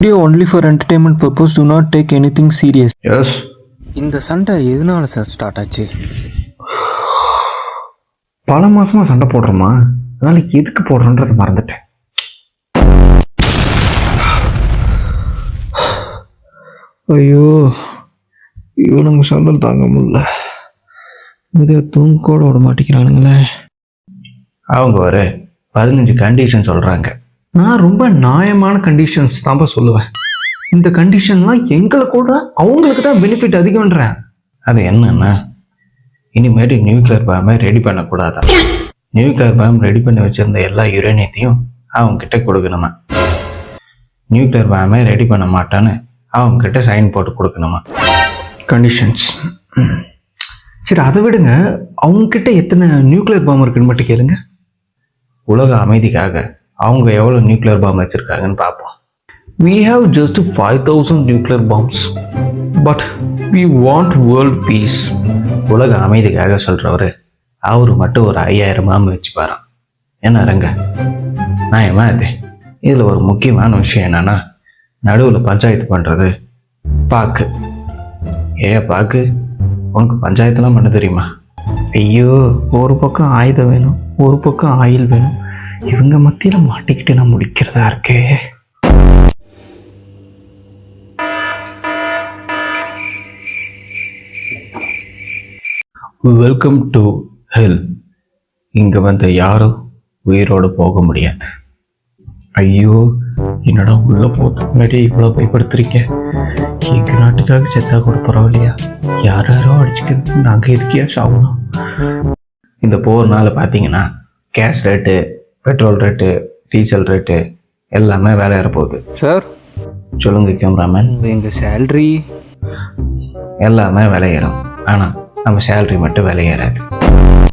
Video only for entertainment purpose. Do not take anything serious. Yes. இந்த சண்டை எதனால sir start ஆச்சு? பல மாசமா சண்டை போடுறோமா, அதனால எதுக்கு போடுறோன்றதை மறந்துட்டேன். ஐயோ, இவனுங்க சண்டல் தாங்க முடியல. இதை தூங்கோட விட மாட்டேங்கிறானுங்களே. அவங்க ஒரு 15 கண்டிஷன் சொல்றாங்க. நான் ரொம்ப நியாயமான கண்டிஷன்ஸ் தான்ப்பா சொல்லுவேன். இந்த கண்டிஷன்லாம் எங்களை கூட அவங்களுக்கு தான் பெனிஃபிட் அதிகம்ன்றேன். அது என்னன்னா, இனிமேட்டு நியூக்ளியர் பாம்பை ரெடி பண்ணக்கூடாதா. நியூக்ளியர் பாம்பு ரெடி பண்ணி வச்சிருந்த எல்லா யுரேனியத்தையும் அவங்க கிட்ட கொடுக்கணுமா. நியூக்ளியர் பாம்பை ரெடி பண்ண மாட்டான்னு அவங்க கிட்ட சைன் போட்டு கொடுக்கணுமா. கண்டிஷன்ஸ். சரி, அதை விடுங்க. அவங்க கிட்ட எத்தனை நியூக்ளியர் பாம்பு இருக்குன்னு மட்டும் கேளுங்க. உலக அமைதிக்காக அவங்க எவ்வளோ நியூக்ளியர் பாம்பு வச்சிருக்காங்கன்னு பார்ப்போம். We have just 5,000 nuclear bombs, but we want world peace. உலக அமைதிக்காக சொல்றவரு அவரு மட்டும் ஒரு 5,000 பாம்பு வச்சுப்பாராம். என்ன ரங்க, நான் ஏமாது. இதுல ஒரு முக்கியமான விஷயம் என்னன்னா, நடுவில் பஞ்சாயத்து பண்றது பாக்கு. பாக்கு, உனக்கு பஞ்சாயத்துலாம் பண்ண தெரியுமா? ஐயோ, ஒரு பக்கம் ஆயுதம் வேணும், ஒரு பக்கம் ஆயில் வேணும். இவங்க மத்தியில மாட்டிக்கிட்டு நான் முடிக்கிறதா இருக்கே. Welcome to hell. இங்க வந்த யாரும் உயிரோடு போக முடியாது. ஐயோ, என்னடா உள்ள போகிறது முன்னாடி இவ்வளோ பயப்படுத்துறீங்க. எங்க நாட்டுக்காக செத்தா கூட பரவாயில்லையா, யாரோ அடிச்சுக்கிறது, நாங்கள் எதுக்கே சாகணும். இந்த போர்னால பார்த்தீங்கன்னா gas rate, petrol rate, diesel rate எல்லாமே வேலை ஏற போகுது. சார் சொல்லுங்க கேமராமேன். எங்கள் சேல்ரி எல்லாமே விலை ஏறும், ஆனால் நம்ம சேலரி மட்டும் விலை ஏறாது.